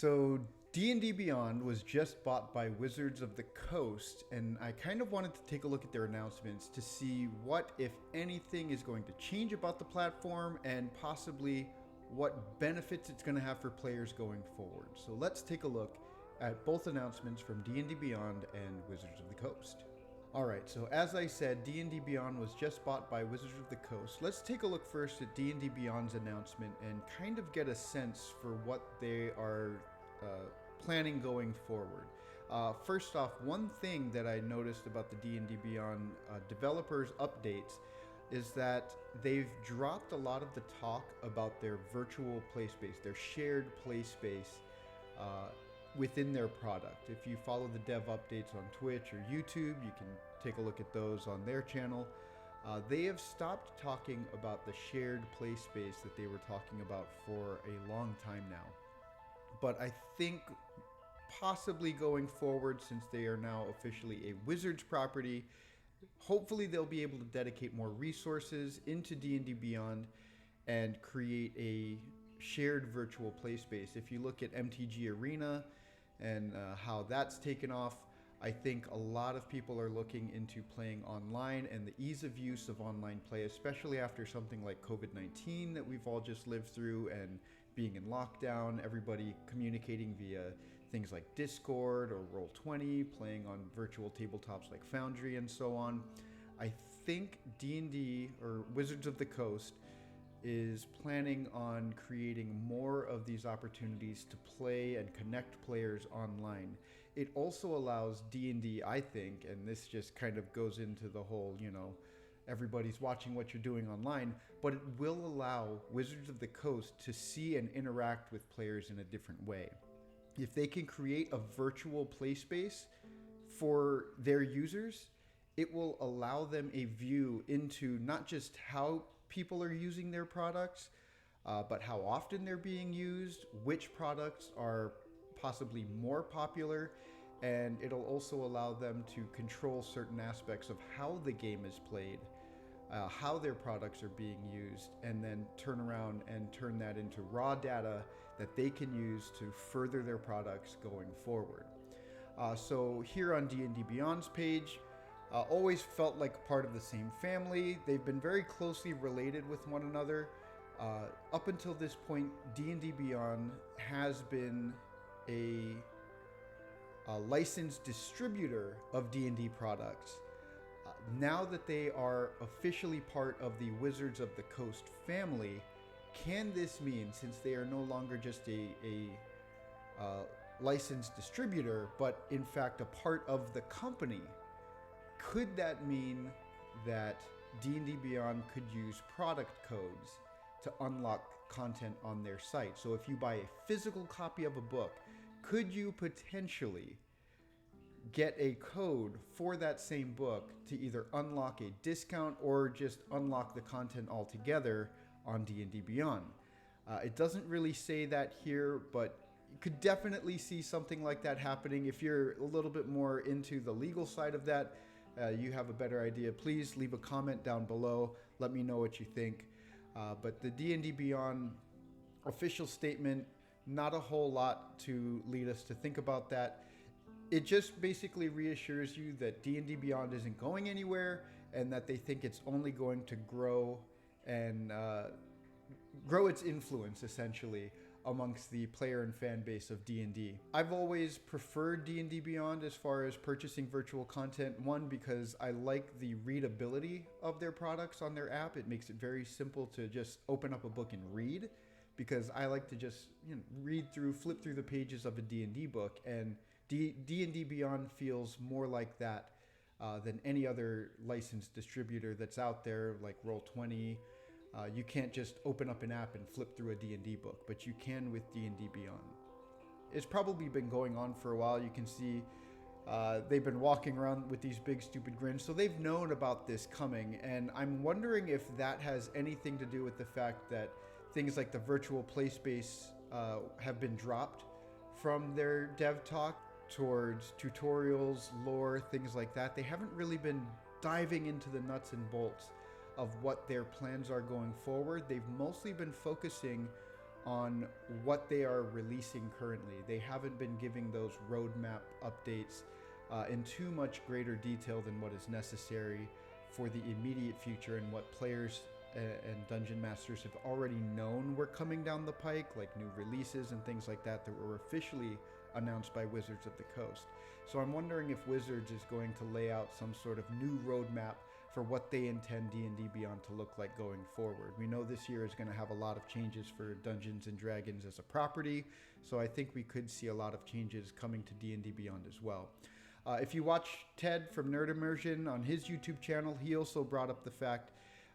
So D&D Beyond was just bought by Wizards of the Coast, and I kind of wanted to take a look at their announcements to see what, if anything, is going to change about the platform and possibly what benefits it's going to have for players going forward. So let's take a look at both announcements from D&D Beyond and Wizards of the Coast. Alright, so as I said, D&D Beyond was just bought by Wizards of the Coast. Let's take a look first at D&D Beyond's announcement and kind of get a sense for what they are planning going forward. First off, one thing that I noticed about the D&D Beyond developers updates is that they've dropped a lot of the talk about their virtual play space, their shared play space within their product. If you follow the dev updates on Twitch or YouTube, you can take a look at those on their channel. They have stopped talking about the shared play space that they were talking about for a long time now. But I think possibly going forward, since they are now officially a Wizards property, hopefully they'll be able to dedicate more resources into D&D Beyond and create a shared virtual play space. If you look at MTG Arena and how that's taken off, I think a lot of people are looking into playing online and the ease of use of online play, especially after something like COVID-19 that we've all just lived through and being in lockdown, everybody communicating via things like Discord or Roll20, playing on virtual tabletops like Foundry and so on. I think D&D or Wizards of the Coast is planning on creating more of these opportunities to play and connect players online. It also allows D&D, I think, and this just kind of goes into the whole, everybody's watching what you're doing online, but it will allow Wizards of the Coast to see and interact with players in a different way. If they can create a virtual play space for their users, it will allow them a view into not just how people are using their products, but how often they're being used, which products are possibly more popular, and it'll also allow them to control certain aspects of how the game is played, how their products are being used, and then turn around and turn that into raw data that they can use to further their products going forward. So here on D&D Beyond's page, always felt like part of the same family. They've been very closely related with one another. Up until this point, D&D Beyond has been a licensed distributor of D&D products. Now that they are officially part of the Wizards of the Coast family, can this mean, since they are no longer just a licensed distributor, but in fact a part of the company, could that mean that D&D Beyond could use product codes to unlock content on their site? So if you buy a physical copy of a book, could you potentially get a code for that same book to either unlock a discount or just unlock the content altogether on D&D Beyond? It doesn't really say that here, but you could definitely see something like that happening. If you're a little bit more into the legal side of that, you have a better idea, please leave a comment down below. Let me know what you think. But the D&D Beyond official statement, not a whole lot to lead us to think about that. It just basically reassures you that D&D Beyond isn't going anywhere and that they think it's only going to grow and grow its influence, essentially, amongst the player and fan base of D&D. I've always preferred D&D Beyond as far as purchasing virtual content. One, because I like the readability of their products on their app. It makes it very simple to just open up a book and read, because I like to just flip through the pages of a D&D book, and D&D Beyond feels more like that than any other licensed distributor that's out there, like Roll20. You can't just open up an app and flip through a D&D book, but you can with D&D Beyond. It's probably been going on for a while. You can see they've been walking around with these big stupid grins, so they've known about this coming, and I'm wondering if that has anything to do with the fact that things like the virtual play space have been dropped from their dev talk towards tutorials, lore, things like that. They haven't really been diving into the nuts and bolts of what their plans are going forward. They've mostly been focusing on what they are releasing currently. They haven't been giving those roadmap updates in too much greater detail than what is necessary for the immediate future and what players and dungeon masters have already known were coming down the pike, like new releases and things like that that were officially announced by Wizards of the Coast. So I'm wondering if Wizards is going to lay out some sort of new roadmap for what they intend D&D Beyond to look like going forward. We know this year is going to have a lot of changes for Dungeons & Dragons as a property, so I think we could see a lot of changes coming to D&D Beyond as well. If you watch Ted from Nerd Immersion on his YouTube channel, he also brought up the fact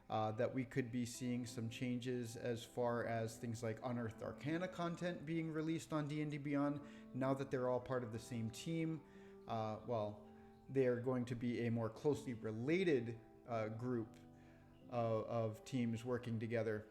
that we could be seeing some changes as far as things like Unearthed Arcana content being released on D&D Beyond. Now that they're all part of the same team, they are going to be a more closely related group of teams working together.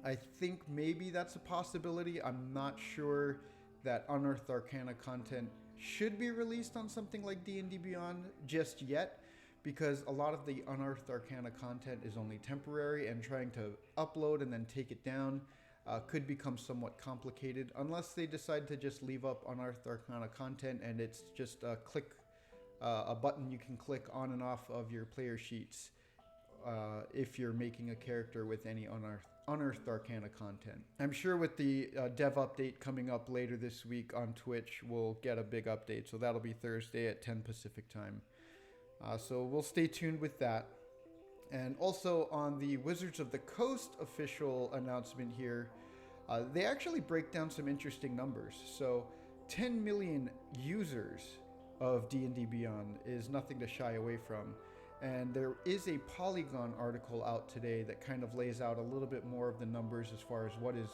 I think maybe that's a possibility. I'm not sure that Unearthed Arcana content should be released on something like D&D Beyond just yet, because a lot of the Unearthed Arcana content is only temporary, and trying to upload and then take it down could become somewhat complicated unless they decide to just leave up Unearthed Arcana content and it's just a button you can click on and off of your player sheets if you're making a character with any Unearthed Arcana content. I'm sure with the dev update coming up later this week on Twitch, we'll get a big update. So that'll be Thursday at 10 Pacific time. So we'll stay tuned with that. And also on the Wizards of the Coast official announcement here, they actually break down some interesting numbers. So 10 million users of D&D Beyond is nothing to shy away from. And there is a Polygon article out today that kind of lays out a little bit more of the numbers as far as what is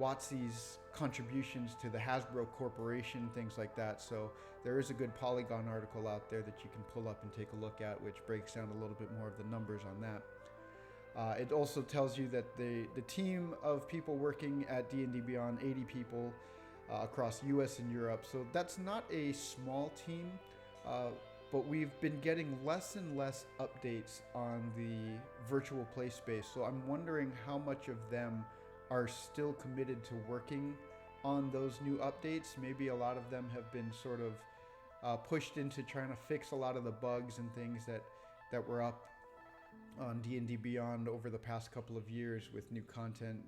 WotC's contributions to the Hasbro Corporation, things like that. So there is a good Polygon article out there that you can pull up and take a look at, which breaks down a little bit more of the numbers on that. It also tells you that the team of people working at D&D Beyond, 80 people across US and Europe. So that's not a small team, but we've been getting less and less updates on the virtual play space. So I'm wondering how much of them are still committed to working on those new updates. Maybe a lot of them have been sort of pushed into trying to fix a lot of the bugs and things that were up on D&D Beyond over the past couple of years with new content.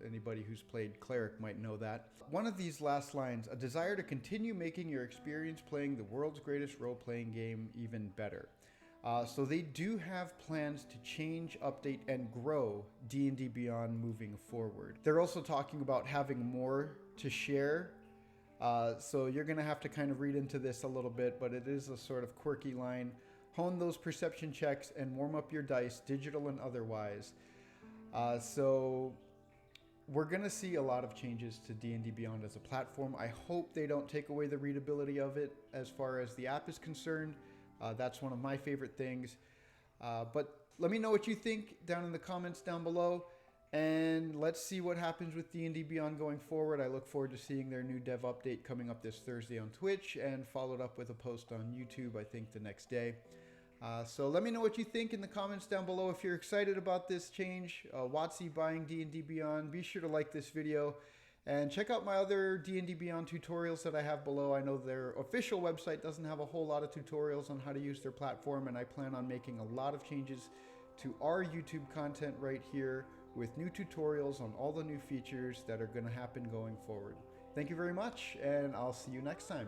Anybody who's played Cleric might know that. One of these last lines, a desire to continue making your experience playing the world's greatest role-playing game even better. So they do have plans to change, update, and grow D&D Beyond moving forward. They're also talking about having more to share. So you're going to have to kind of read into this a little bit, but it is a sort of quirky line. Hone those perception checks and warm up your dice, digital and otherwise. So we're going to see a lot of changes to D&D Beyond as a platform. I hope they don't take away the readability of it as far as the app is concerned. That's one of my favorite things. But let me know what you think down in the comments down below. And let's see what happens with D&D Beyond going forward. I look forward to seeing their new dev update coming up this Thursday on Twitch and followed up with a post on YouTube, I think, the next day. So let me know what you think in the comments down below. If you're excited about this change, WotC buying D&D Beyond, be sure to like this video and check out my other D&D Beyond tutorials that I have below. I know their official website doesn't have a whole lot of tutorials on how to use their platform, and I plan on making a lot of changes to our YouTube content right here with new tutorials on all the new features that are going to happen going forward. Thank you very much, and I'll see you next time.